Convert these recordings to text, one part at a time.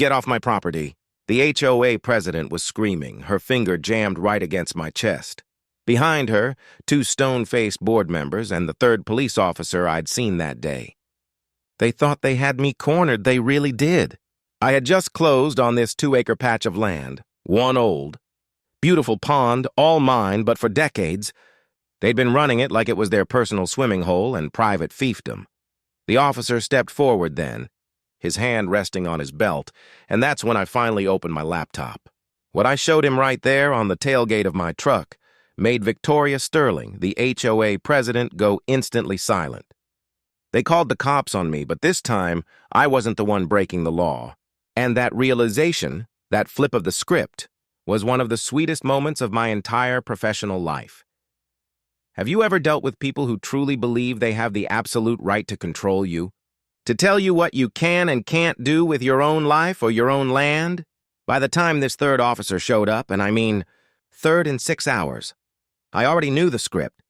Get off my property. The HOA president was screaming, her finger jammed right against my chest. Behind her, two stone-faced board members and the third police officer I'd seen that day. They thought they had me cornered, they really did. I had just closed on this 2-acre patch of land, one old. Beautiful pond, all mine, but for decades. They'd been running it like it was their personal swimming hole and private fiefdom. The officer stepped forward then, his hand resting on his belt, and that's when I finally opened my laptop. What I showed him right there on the tailgate of my truck made Victoria Sterling, the HOA president, go instantly silent. They called the cops on me, but this time, I wasn't the one breaking the law. And that realization, that flip of the script, was one of the sweetest moments of my entire professional life. Have you ever dealt with people who truly believe they have the absolute right to control you? To tell you what you can and can't do with your own life or your own land? By the time this third officer showed up, and I mean third in 6 hours, I already knew the script.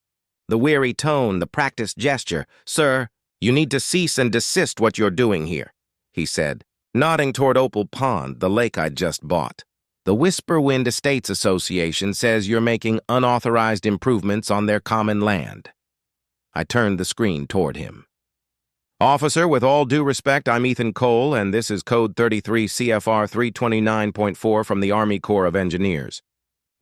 The weary tone, the practiced gesture. "Sir, you need to cease and desist what you're doing here," he said, nodding toward Opal Pond, the lake I'd just bought. "The Whisperwind Estates Association says you're making unauthorized improvements on their common land." I turned the screen toward him. "Officer, with all due respect, I'm Ethan Cole, and this is Code 33 CFR 329.4 from the Army Corps of Engineers.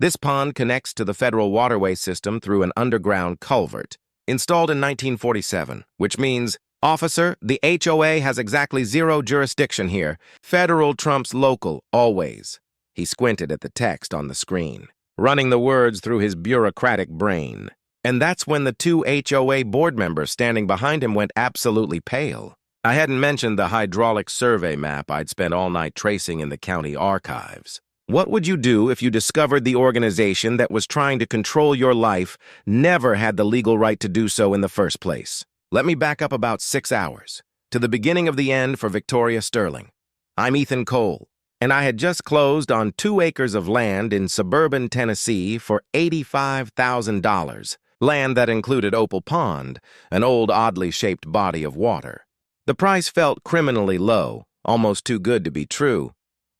This pond connects to the federal waterway system through an underground culvert, installed in 1947, which means, officer, the HOA has exactly zero jurisdiction here. Federal trumps local, always." He squinted at the text on the screen, running the words through his bureaucratic brain. And that's when the two HOA board members standing behind him went absolutely pale. I hadn't mentioned the hydraulic survey map I'd spent all night tracing in the county archives. What would you do if you discovered the organization that was trying to control your life never had the legal right to do so in the first place? Let me back up about 6 hours, to the beginning of the end for Victoria Sterling. I'm Ethan Cole, and I had just closed on 2 acres of land in suburban Tennessee for $85,000, land that included Opal Pond, an old oddly shaped body of water. The price felt criminally low, almost too good to be true,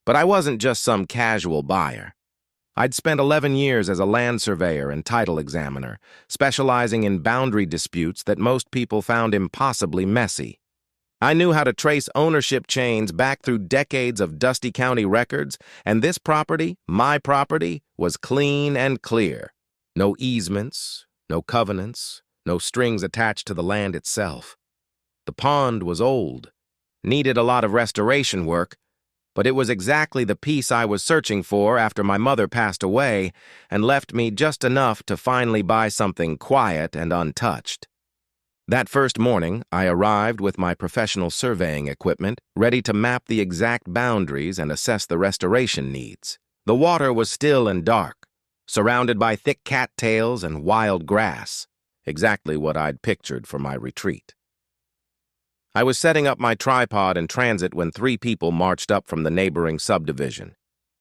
but I wasn't just some casual buyer. I'd spent 11 years as a land surveyor and title examiner, specializing in boundary disputes that most people found impossibly messy. I knew how to trace ownership chains back through decades of dusty county records, and this property, my property, was clean and clear. No easements, no covenants, no strings attached to the land itself. The pond was old, needed a lot of restoration work, but it was exactly the piece I was searching for after my mother passed away and left me just enough to finally buy something quiet and untouched. That first morning, I arrived with my professional surveying equipment, ready to map the exact boundaries and assess the restoration needs. The water was still and dark, surrounded by thick cattails and wild grass, exactly what I'd pictured for my retreat. I was setting up my tripod and transit when 3 people marched up from the neighboring subdivision.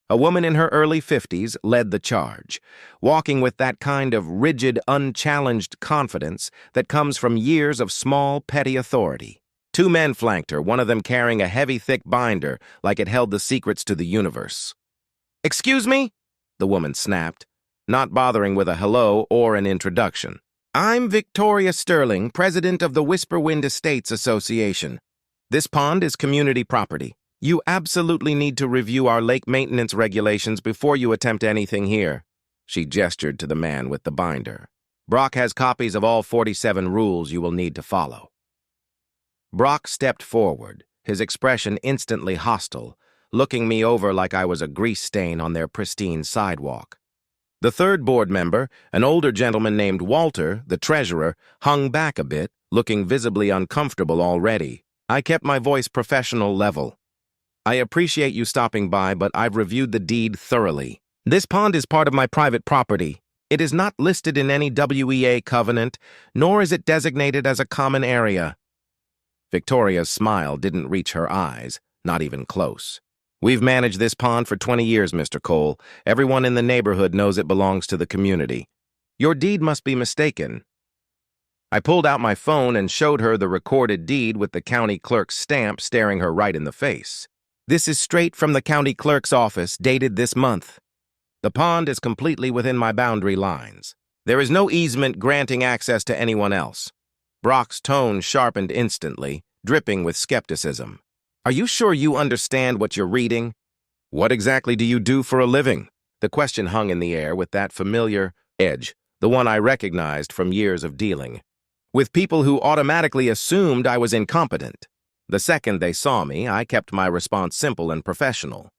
A woman in her early 50s led the charge, walking with that kind of rigid, unchallenged confidence that comes from years of small, petty authority. 2 men flanked her, one of them carrying a heavy, thick binder like it held the secrets to the universe. "Excuse me?" the woman snapped, not bothering with a hello or an introduction. "I'm Victoria Sterling, president of the Whisperwind Estates Association. This pond is community property. You absolutely need to review our lake maintenance regulations before you attempt anything here." She gestured to the man with the binder. "Brock has copies of all 47 rules you will need to follow." Brock stepped forward, his expression instantly hostile, looking me over like I was a grease stain on their pristine sidewalk. The third board member, an older gentleman named Walter, the treasurer, hung back a bit, looking visibly uncomfortable already. I kept my voice professional level. "I appreciate you stopping by, but I've reviewed the deed thoroughly. This pond is part of my private property. It is not listed in any WEA covenant, nor is it designated as a common area." Victoria's smile didn't reach her eyes, not even close. "We've managed this pond for 20 years, Mr. Cole. Everyone in the neighborhood knows it belongs to the community. Your deed must be mistaken." I pulled out my phone and showed her the recorded deed with the county clerk's stamp staring her right in the face. This is straight from the county clerk's office, dated this month. The pond is completely within my boundary lines. There is no easement granting access to anyone else. Brock's tone sharpened instantly, dripping with skepticism. Are you sure you understand what you're reading? What exactly do you do for a living? The question hung in the air with that familiar edge, the one I recognized from years of dealing with people who automatically assumed I was incompetent. The second they saw me, I kept my response simple and professional.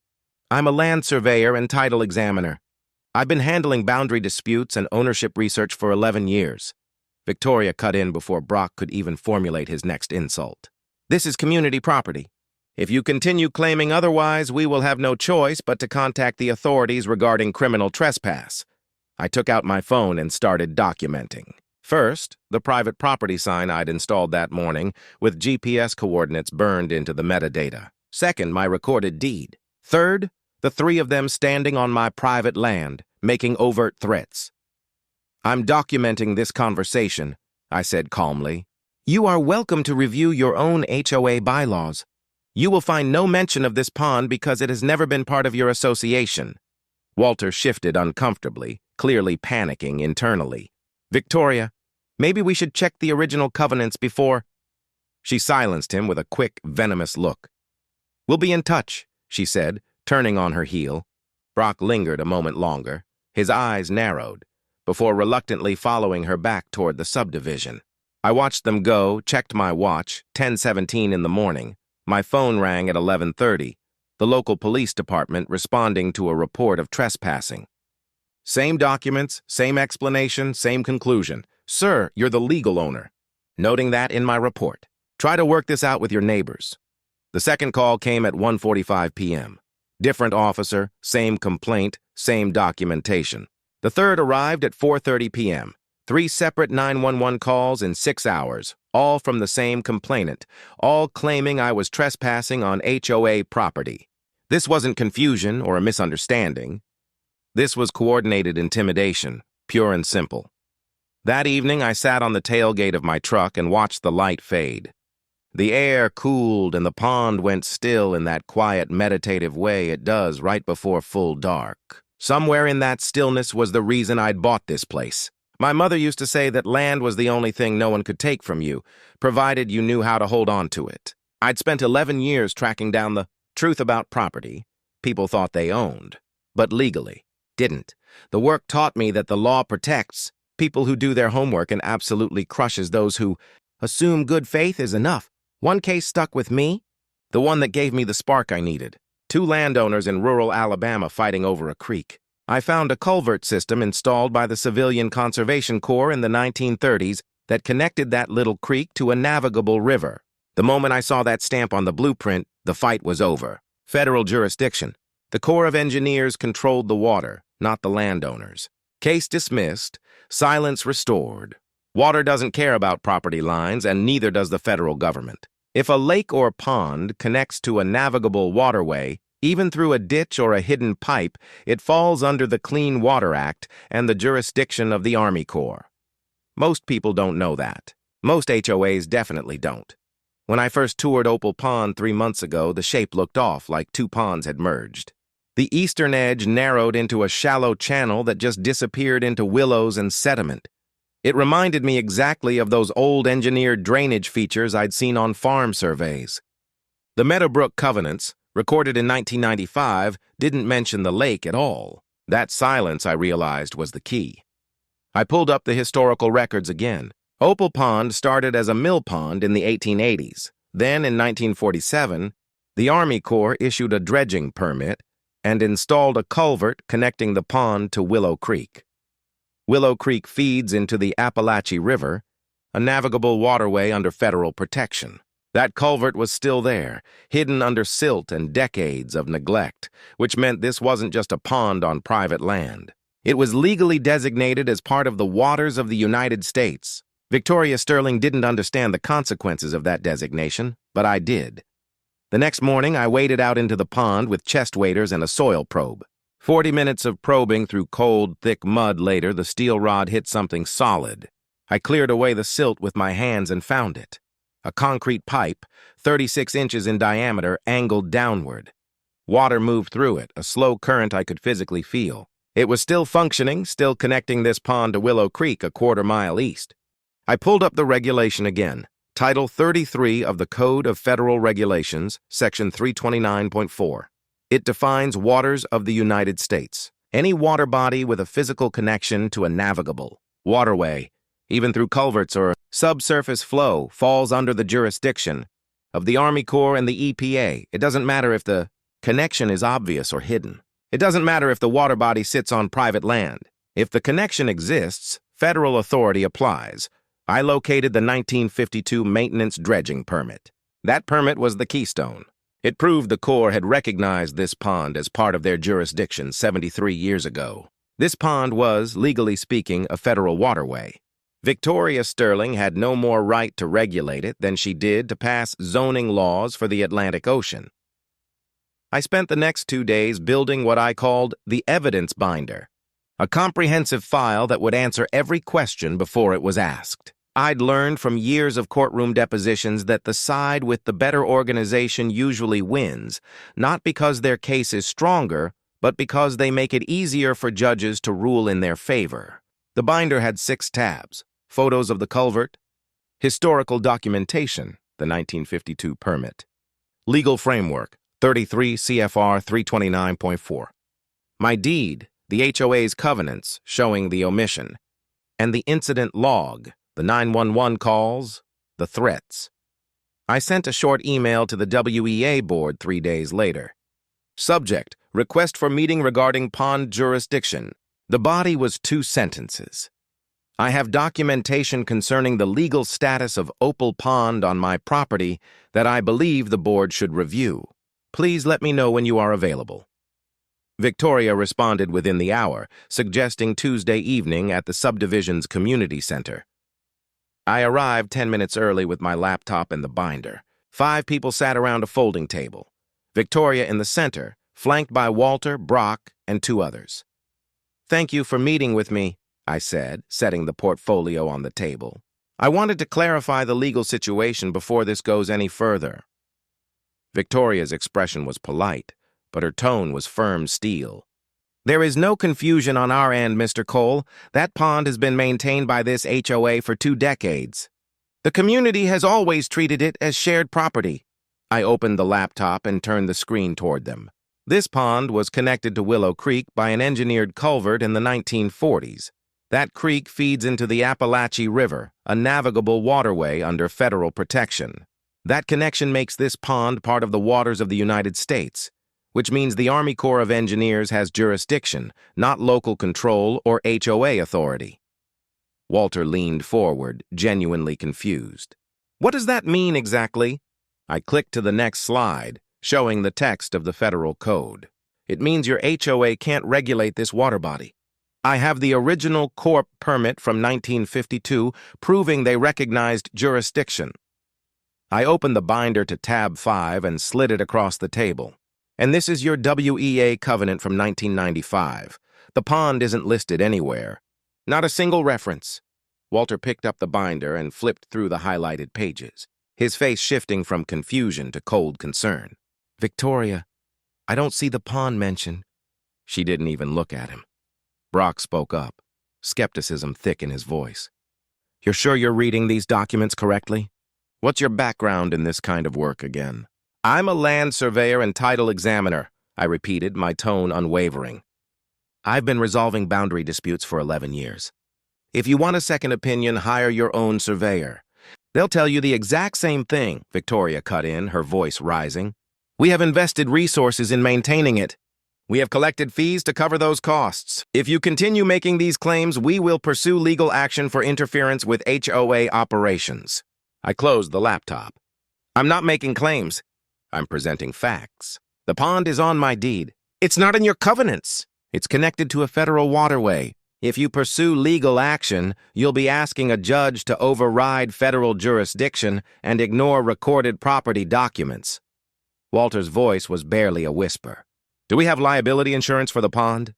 I'm a land surveyor and title examiner. I've been handling boundary disputes and ownership research for 11 years. Victoria cut in before Brock could even formulate his next insult. This is community property. If you continue claiming otherwise, we will have no choice but to contact the authorities regarding criminal trespass. I took out my phone and started documenting. First, the private property sign I'd installed that morning, with GPS coordinates burned into the metadata. Second, my recorded deed. Third, the three of them standing on my private land, making overt threats. I'm documenting this conversation, I said calmly. You are welcome to review your own HOA bylaws. You will find no mention of this pond because it has never been part of your association. Walter shifted uncomfortably, clearly panicking internally. Victoria, maybe we should check the original covenants before... She silenced him with a quick, venomous look. We'll be in touch, she said, turning on her heel. Brock lingered a moment longer, his eyes narrowed, before reluctantly following her back toward the subdivision. I watched them go, checked my watch, 10:17 in the morning. My phone rang at 11:30, the local police department responding to a report of trespassing. Same documents, same explanation, same conclusion. Sir, you're the legal owner. Noting that in my report. Try to work this out with your neighbors. The second call came at 1:45 p.m. Different officer, same complaint, same documentation. The third arrived at 4:30 p.m. 3 separate 911 calls in 6 hours, all from the same complainant, all claiming I was trespassing on HOA property. This wasn't confusion or a misunderstanding. This was coordinated intimidation, pure and simple. That evening, I sat on the tailgate of my truck and watched the light fade. The air cooled and the pond went still in that quiet, meditative way it does right before full dark. Somewhere in that stillness was the reason I'd bought this place. My mother used to say that land was the only thing no one could take from you, provided you knew how to hold on to it. I'd spent 11 years tracking down the truth about property people thought they owned, but legally didn't. The work taught me that the law protects people who do their homework and absolutely crushes those who assume good faith is enough. One case stuck with me, the one that gave me the spark I needed. 2 landowners in rural Alabama fighting over a creek. I found a culvert system installed by the Civilian Conservation Corps in the 1930s that connected that little creek to a navigable river. The moment I saw that stamp on the blueprint, the fight was over. Federal jurisdiction. The Corps of Engineers controlled the water, not the landowners. Case dismissed, silence restored. Water doesn't care about property lines, and neither does the federal government. If a lake or pond connects to a navigable waterway, even through a ditch or a hidden pipe, it falls under the Clean Water Act and the jurisdiction of the Army Corps. Most people don't know that. Most HOAs definitely don't. When I first toured Opal Pond 3 months ago, the shape looked off like 2 ponds had merged. The eastern edge narrowed into a shallow channel that just disappeared into willows and sediment. It reminded me exactly of those old engineered drainage features I'd seen on farm surveys. The Meadowbrook Covenants, recorded in 1995, didn't mention the lake at all. That silence, I realized, was the key. I pulled up the historical records again. Opal Pond started as a mill pond in the 1880s. Then, in 1947, the Army Corps issued a dredging permit and installed a culvert connecting the pond to Willow Creek. Willow Creek feeds into the Appalachie River, a navigable waterway under federal protection. That culvert was still there, hidden under silt and decades of neglect, which meant this wasn't just a pond on private land. It was legally designated as part of the waters of the United States. Victoria Sterling didn't understand the consequences of that designation, but I did. The next morning, I waded out into the pond with chest waders and a soil probe. 40 minutes of probing through cold, thick mud later, the steel rod hit something solid. I cleared away the silt with my hands and found it. A concrete pipe, 36 inches in diameter, angled downward. Water moved through it, a slow current I could physically feel. It was still functioning, still connecting this pond to Willow Creek a quarter-mile east. I pulled up the regulation again. Title 33 of the Code of Federal Regulations, Section 329.4. It defines waters of the United States. Any water body with a physical connection to a navigable waterway, even through culverts or subsurface flow, falls under the jurisdiction of the Army Corps and the EPA. It doesn't matter if the connection is obvious or hidden. It doesn't matter if the water body sits on private land. If the connection exists, federal authority applies. I located the 1952 maintenance dredging permit. That permit was the keystone. It proved the Corps had recognized this pond as part of their jurisdiction 73 years ago. This pond was, legally speaking, a federal waterway. Victoria Sterling had no more right to regulate it than she did to pass zoning laws for the Atlantic Ocean. I spent the next 2 days building what I called the evidence binder, a comprehensive file that would answer every question before it was asked. I'd learned from years of courtroom depositions that the side with the better organization usually wins, not because their case is stronger, but because they make it easier for judges to rule in their favor. The binder had 6 tabs: photos of the culvert, historical documentation, the 1952 permit, legal framework, 33 CFR 329.4, my deed, the HOA's covenants showing the omission, and the incident log, the 911 calls, the threats. I sent a short email to the WEA board 3 days later. Subject: request for meeting regarding pond jurisdiction. The body was 2 sentences. I have documentation concerning the legal status of Opal Pond on my property that I believe the board should review. Please let me know when you are available. Victoria responded within the hour, suggesting Tuesday evening at the subdivision's community center. I arrived 10 minutes early with my laptop and the binder. 5 people sat around a folding table. Victoria in the center, flanked by Walter, Brock, and 2 others. "Thank you for meeting with me," I said, setting the portfolio on the table. "I wanted to clarify the legal situation before this goes any further." Victoria's expression was polite, but her tone was firm steel. "There is no confusion on our end, Mr. Cole. That pond has been maintained by this HOA for 2 decades. The community has always treated it as shared property." I opened the laptop and turned the screen toward them. This pond was connected to Willow Creek by an engineered culvert in the 1940s. That creek feeds into the Appalachie River, a navigable waterway under federal protection. That connection makes this pond part of the waters of the United States, which means the Army Corps of Engineers has jurisdiction, not local control or HOA authority. Walter leaned forward, genuinely confused. "What does that mean exactly?" I clicked to the next slide, showing the text of the federal code. "It means your HOA can't regulate this water body. I have the original Corp permit from 1952 proving they recognized jurisdiction." I opened the binder to tab 5 and slid it across the table. "And this is your WEA covenant from 1995. The pond isn't listed anywhere. Not a single reference." Walter picked up the binder and flipped through the highlighted pages, his face shifting from confusion to cold concern. "Victoria, I don't see the pond mentioned." She didn't even look at him. Brock spoke up, skepticism thick in his voice. "You're sure you're reading these documents correctly? What's your background in this kind of work again?" "I'm a land surveyor and title examiner," I repeated, my tone unwavering. "I've been resolving boundary disputes for 11 years. If you want a second opinion, hire your own surveyor. They'll tell you the exact same thing," Victoria cut in, her voice rising. "We have invested resources in maintaining it. We have collected fees to cover those costs. If you continue making these claims, we will pursue legal action for interference with HOA operations." I closed the laptop. "I'm not making claims. I'm presenting facts. The pond is on my deed. It's not in your covenants. It's connected to a federal waterway. If you pursue legal action, you'll be asking a judge to override federal jurisdiction and ignore recorded property documents." Walter's voice was barely a whisper. "Do we have liability insurance for the pond?"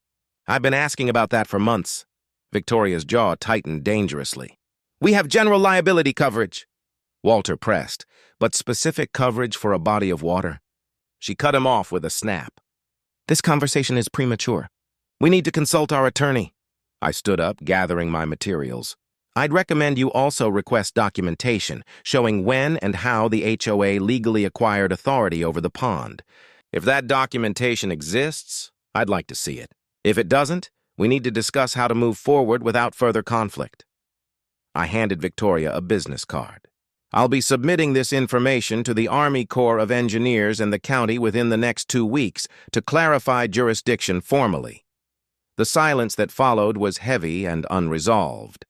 "I've been asking about that for months." Victoria's jaw tightened dangerously. "We have general liability coverage." Walter pressed, "But specific coverage for a body of water?" She cut him off with a snap. This conversation is premature. We need to consult our attorney. I stood up, gathering my materials. I'd recommend you also request documentation showing when and how the HOA legally acquired authority over the pond. If that documentation exists, I'd like to see it. If it doesn't, we need to discuss how to move forward without further conflict. I handed Victoria a business card. I'll be submitting this information to the Army Corps of Engineers and the county within the next 2 weeks to clarify jurisdiction formally. The silence that followed was heavy and unresolved.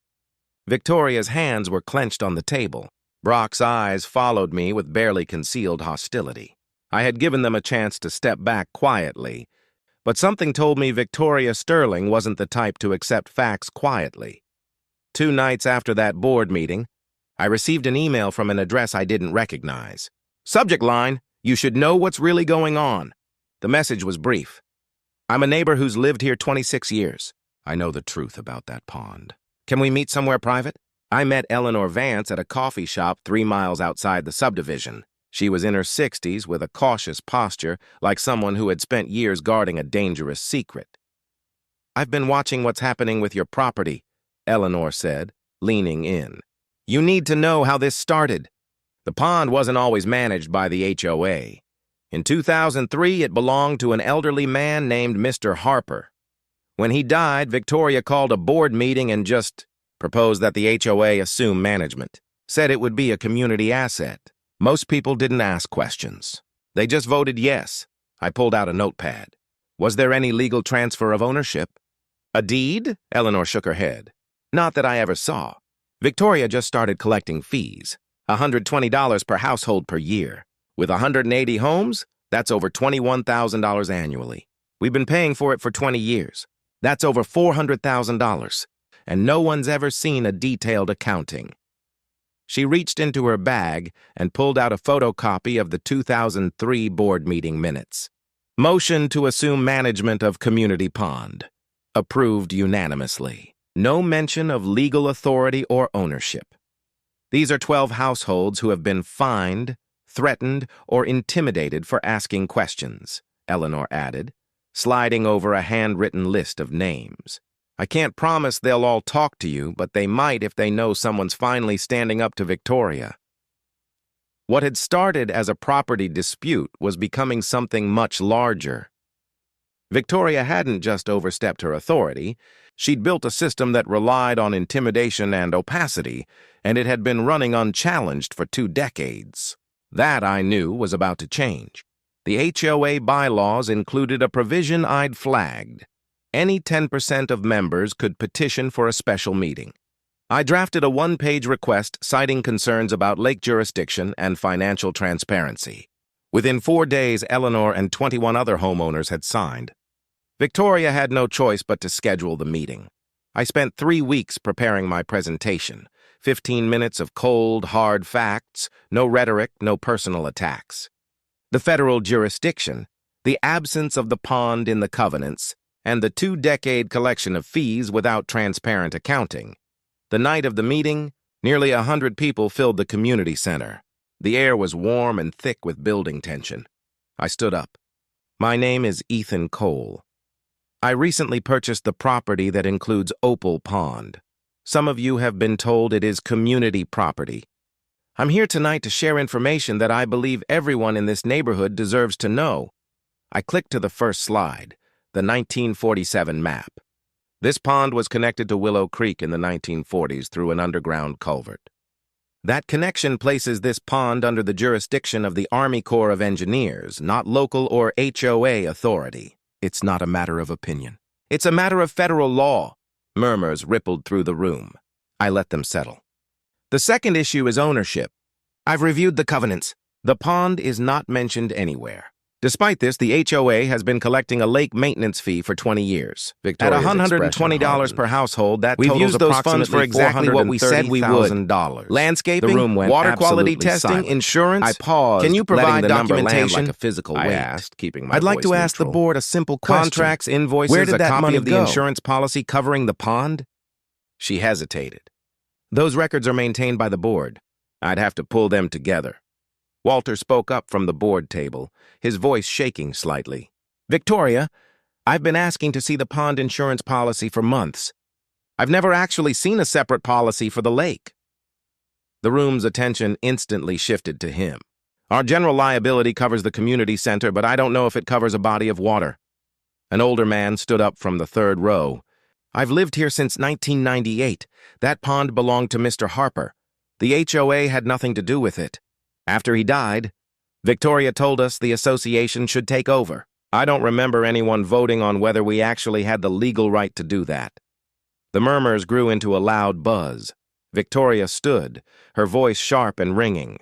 Victoria's hands were clenched on the table. Brock's eyes followed me with barely concealed hostility. I had given them a chance to step back quietly, but something told me Victoria Sterling wasn't the type to accept facts quietly. 2 nights after that board meeting, I received an email from an address I didn't recognize. Subject line, "You should know what's really going on." The message was brief. "I'm a neighbor who's lived here 26 years. I know the truth about that pond. Can we meet somewhere private?" I met Eleanor Vance at a coffee shop 3 miles outside the subdivision. She was in her 60s with a cautious posture, like someone who had spent years guarding a dangerous secret. "I've been watching what's happening with your property," Eleanor said, leaning in. "You need to know how this started. The pond wasn't always managed by the HOA. In 2003, it belonged to an elderly man named Mr. Harper. When he died, Victoria called a board meeting and just proposed that the HOA assume management, said it would be a community asset. Most people didn't ask questions. They just voted yes." I pulled out a notepad. "Was there any legal transfer of ownership?" "A deed?" Eleanor shook her head. "Not that I ever saw. Victoria just started collecting fees, $120 per household per year. With 180 homes, that's over $21,000 annually. We've been paying for it for 20 years. That's over $400,000, and no one's ever seen a detailed accounting." She reached into her bag and pulled out a photocopy of the 2003 board meeting minutes. "Motion to assume management of Community Pond. Approved unanimously. No mention of legal authority or ownership. These are 12 households who have been fined, threatened, or intimidated for asking questions," Eleanor added, sliding over a handwritten list of names. "I can't promise they'll all talk to you, but they might if they know someone's finally standing up to Victoria." What had started as a property dispute was becoming something much larger. Victoria hadn't just overstepped her authority. She'd built a system that relied on intimidation and opacity, and it had been running unchallenged for 2 decades. That, I knew, was about to change. The HOA bylaws included a provision I'd flagged. Any 10% of members could petition for a special meeting. I drafted a 1-page request citing concerns about lake jurisdiction and financial transparency. Within 4 days, Eleanor and 21 other homeowners had signed. Victoria had no choice but to schedule the meeting. I spent 3 weeks preparing my presentation. 15 minutes of cold, hard facts, no rhetoric, no personal attacks. The federal jurisdiction, the absence of the pond in the covenants, and the 2-decade collection of fees without transparent accounting. The night of the meeting, nearly 100 people filled the community center. The air was warm and thick with building tension. I stood up. "My name is Ethan Cole. I recently purchased the property that includes Opal Pond. Some of you have been told it is community property. I'm here tonight to share information that I believe everyone in this neighborhood deserves to know." I clicked to the first slide, the 1947 map. This pond was connected to Willow Creek in the 1940s through an underground culvert. That connection places this pond under the jurisdiction of the Army Corps of Engineers, not local or HOA authority. It's not a matter of opinion. It's a matter of federal law. Murmurs rippled through the room. I let them settle. "The second issue is ownership. I've reviewed the covenants. The pond is not mentioned anywhere. Despite this, the HOA has been collecting a lake maintenance fee for 20 years. At $120 per household, that totals used those funds for exactly what we said we would. Landscaping, The room went water quality absolutely testing, silent. insurance. I paused, Can you provide letting the number land documentation? like a physical I weight. asked, keeping my I'd like voice to ask the neutral. board a simple question. Contracts, invoices, Where did a that copy money of the go? insurance policy covering the pond? She hesitated. Those records are maintained by the board. I'd have to pull them together. Walter spoke up from the board table, his voice shaking slightly. Victoria, I've been asking to see the pond insurance policy for months. I've never actually seen a separate policy for the lake. The room's attention instantly shifted to him. Our general liability covers the community center, but I don't know if it covers a body of water. An older man stood up from the third row. I've lived here since 1998. That pond belonged to Mr. Harper. The HOA had nothing to do with it. After he died, Victoria told us the association should take over. I don't remember anyone voting on whether we actually had the legal right to do that. The murmurs grew into a loud buzz. Victoria stood, her voice sharp and ringing.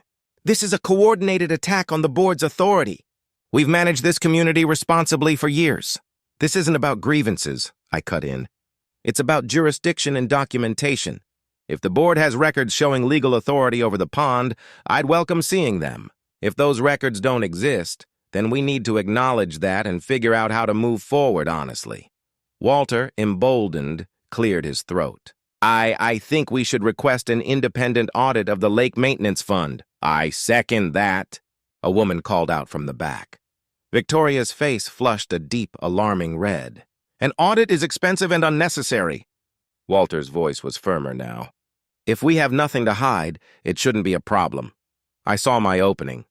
This is a coordinated attack on the board's authority. We've managed this community responsibly for years. This isn't about grievances, I cut in. It's about jurisdiction and documentation. If the board has records showing legal authority over the pond, I'd welcome seeing them. If those records don't exist, then we need to acknowledge that and figure out how to move forward honestly. Walter, emboldened, cleared his throat. I think we should request an independent audit of the Lake Maintenance Fund. I second that, a woman called out from the back. Victoria's face flushed a deep, alarming red. An audit is expensive and unnecessary. Walter's voice was firmer now. If we have nothing to hide, it shouldn't be a problem. I saw my opening.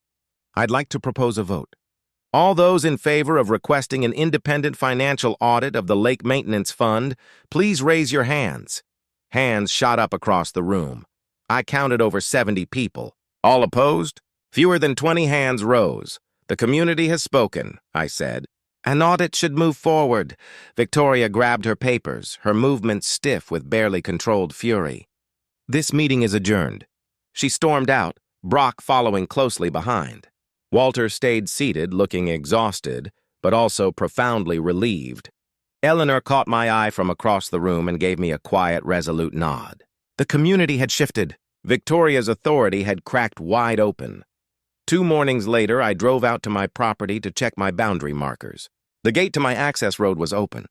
I'd like to propose a vote. All those in favor of requesting an independent financial audit of the Lake Maintenance Fund, please raise your hands. Hands shot up across the room. I counted over 70 people. All opposed? Fewer than 20 hands rose. The community has spoken, I said. An audit should move forward. Victoria grabbed her papers, her movements stiff with barely controlled fury. This meeting is adjourned. She stormed out, Brock following closely behind. Walter stayed seated, looking exhausted, but also profoundly relieved. Eleanor caught my eye from across the room and gave me a quiet, resolute nod. The community had shifted. Victoria's authority had cracked wide open. 2 mornings later, I drove out to my property to check my boundary markers. The gate to my access road was open.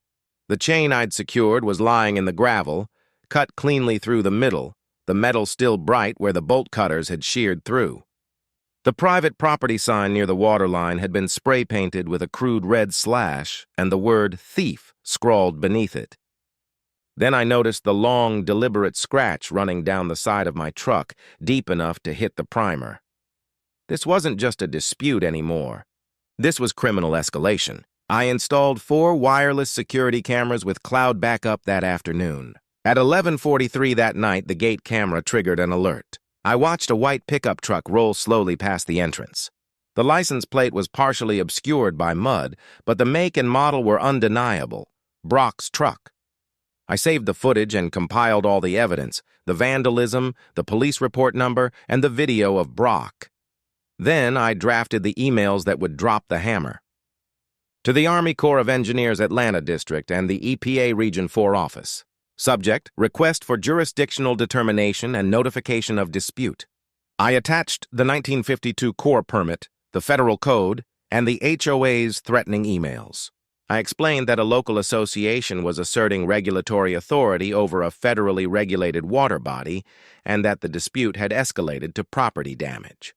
The chain I'd secured was lying in the gravel, cut cleanly through the middle, the metal still bright where the bolt cutters had sheared through. The private property sign near the waterline had been spray-painted with a crude red slash and the word thief scrawled beneath it. Then I noticed the long, deliberate scratch running down the side of my truck, deep enough to hit the primer. This wasn't just a dispute anymore. This was criminal escalation. I installed 4 wireless security cameras with cloud backup that afternoon. At 11:43 that night, the gate camera triggered an alert. I watched a white pickup truck roll slowly past the entrance. The license plate was partially obscured by mud, but the make and model were undeniable. Brock's truck. I saved the footage and compiled all the evidence, the vandalism, the police report number, and the video of Brock. Then I drafted the emails that would drop the hammer. To the Army Corps of Engineers Atlanta District and the EPA Region 4 Office. Subject, request for jurisdictional determination and notification of dispute. I attached the 1952 Corps permit, the federal code, and the HOA's threatening emails. I explained that a local association was asserting regulatory authority over a federally regulated water body and that the dispute had escalated to property damage.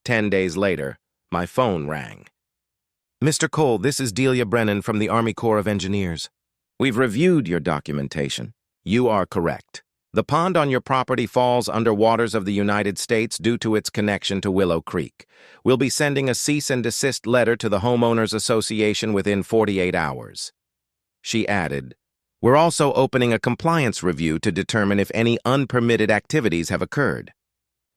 10 days later, my phone rang. Mr. Cole, this is Delia Brennan from the Army Corps of Engineers. We've reviewed your documentation. You are correct. The pond on your property falls under waters of the United States due to its connection to Willow Creek. We'll be sending a cease and desist letter to the Homeowners Association within 48 hours. She added, we're also opening a compliance review to determine if any unpermitted activities have occurred.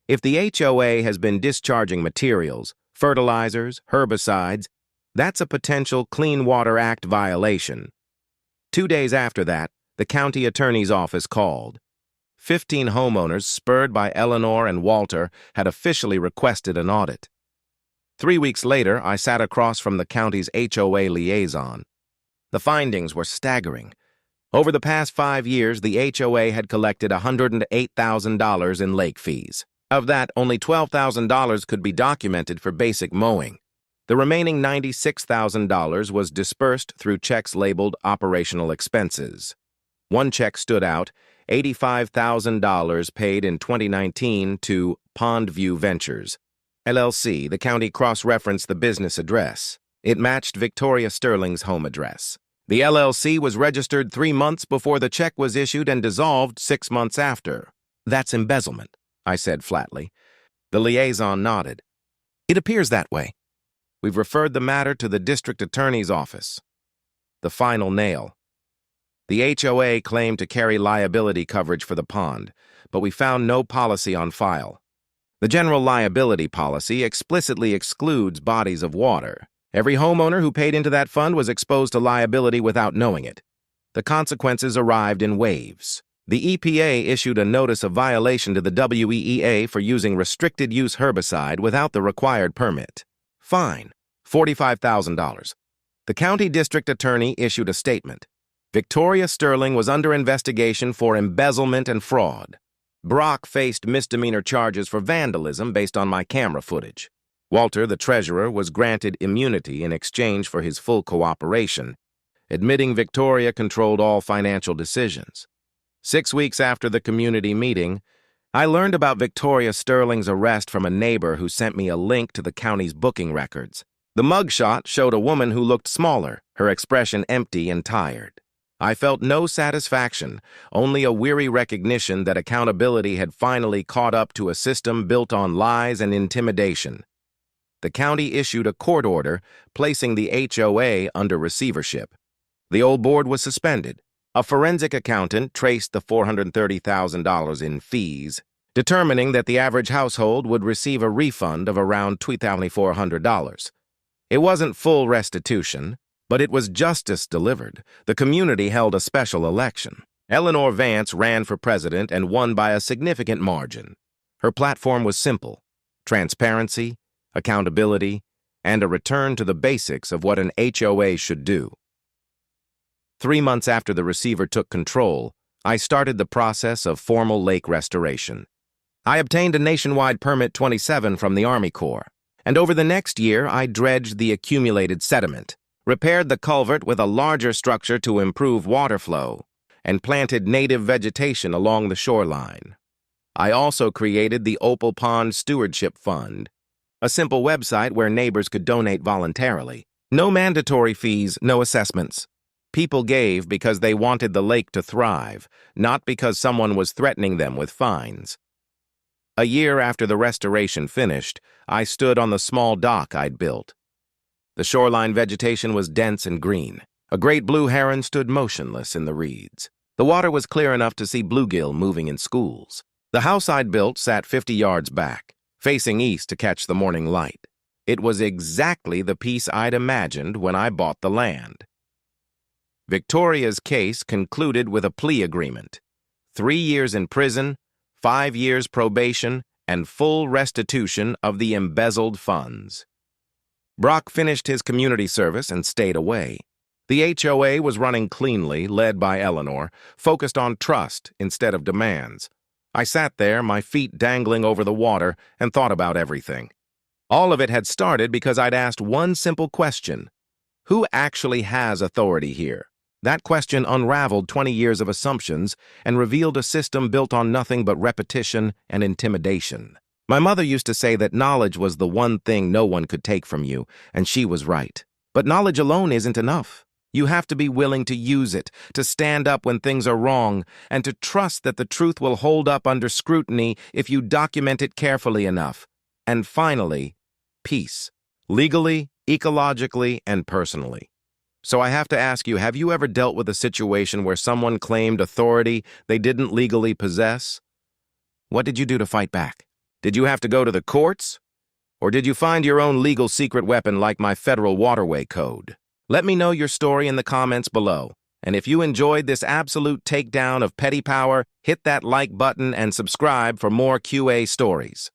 If the HOA has been discharging materials, fertilizers, herbicides, that's a potential Clean Water Act violation. 2 days after that, the county attorney's office called. 15 homeowners, spurred by Eleanor and Walter, had officially requested an audit. 3 weeks later, I sat across from the county's HOA liaison. The findings were staggering. Over the past 5 years, the HOA had collected $108,000 in lake fees. Of that, only $12,000 could be documented for basic mowing. The remaining $96,000 was dispersed through checks labeled operational expenses. One check stood out, $85,000 paid in 2019 to Pondview Ventures, LLC. The county cross-referenced the business address. It matched Victoria Sterling's home address. The LLC was registered 3 months before the check was issued and dissolved 6 months after. That's embezzlement, I said flatly. The liaison nodded. It appears that way. We've referred the matter to the district attorney's office. The final nail. The HOA claimed to carry liability coverage for the pond, but we found no policy on file. The general liability policy explicitly excludes bodies of water. Every homeowner who paid into that fund was exposed to liability without knowing it. The consequences arrived in waves. The EPA issued a notice of violation to the WEEA for using restricted use herbicide without the required permit. Fine, $45,000. The county district attorney issued a statement. Victoria Sterling was under investigation for embezzlement and fraud. Brock faced misdemeanor charges for vandalism based on my camera footage. Walter, the treasurer, was granted immunity in exchange for his full cooperation, admitting Victoria controlled all financial decisions. 6 weeks after the community meeting, I learned about Victoria Sterling's arrest from a neighbor who sent me a link to the county's booking records. The mugshot showed a woman who looked smaller, her expression empty and tired. I felt no satisfaction, only a weary recognition that accountability had finally caught up to a system built on lies and intimidation. The county issued a court order placing the HOA under receivership. The old board was suspended. A forensic accountant traced the $430,000 in fees, determining that the average household would receive a refund of around $2,400. It wasn't full restitution, but it was justice delivered. The community held a special election. Eleanor Vance ran for president and won by a significant margin. Her platform was simple: transparency, accountability, and a return to the basics of what an HOA should do. 3 months after the receiver took control, I started the process of formal lake restoration. I obtained a nationwide Permit 27 from the Army Corps, and over the next year I dredged the accumulated sediment, repaired the culvert with a larger structure to improve water flow, and planted native vegetation along the shoreline. I also created the Opal Pond Stewardship Fund, a simple website where neighbors could donate voluntarily. No mandatory fees, no assessments. People gave because they wanted the lake to thrive, not because someone was threatening them with fines. A year after the restoration finished, I stood on the small dock I'd built. The shoreline vegetation was dense and green. A great blue heron stood motionless in the reeds. The water was clear enough to see bluegill moving in schools. The house I'd built sat 50 yards back, facing east to catch the morning light. It was exactly the piece I'd imagined when I bought the land. Victoria's case concluded with a plea agreement: 3 years in prison, 5 years probation, and full restitution of the embezzled funds. Brock finished his community service and stayed away. The HOA was running cleanly, led by Eleanor, focused on trust instead of demands. I sat there, my feet dangling over the water, and thought about everything. All of it had started because I'd asked one simple question: who actually has authority here? That question unraveled 20 years of assumptions and revealed a system built on nothing but repetition and intimidation. My mother used to say that knowledge was the one thing no one could take from you, and she was right. But knowledge alone isn't enough. You have to be willing to use it, to stand up when things are wrong, and to trust that the truth will hold up under scrutiny if you document it carefully enough. And finally, peace. Legally, ecologically, and personally. So I have to ask you, have you ever dealt with a situation where someone claimed authority they didn't legally possess? What did you do to fight back? Did you have to go to the courts? Or did you find your own legal secret weapon like my federal Waterway code? Let me know your story in the comments below. And if you enjoyed this absolute takedown of petty power, hit that like button and subscribe for more QA stories.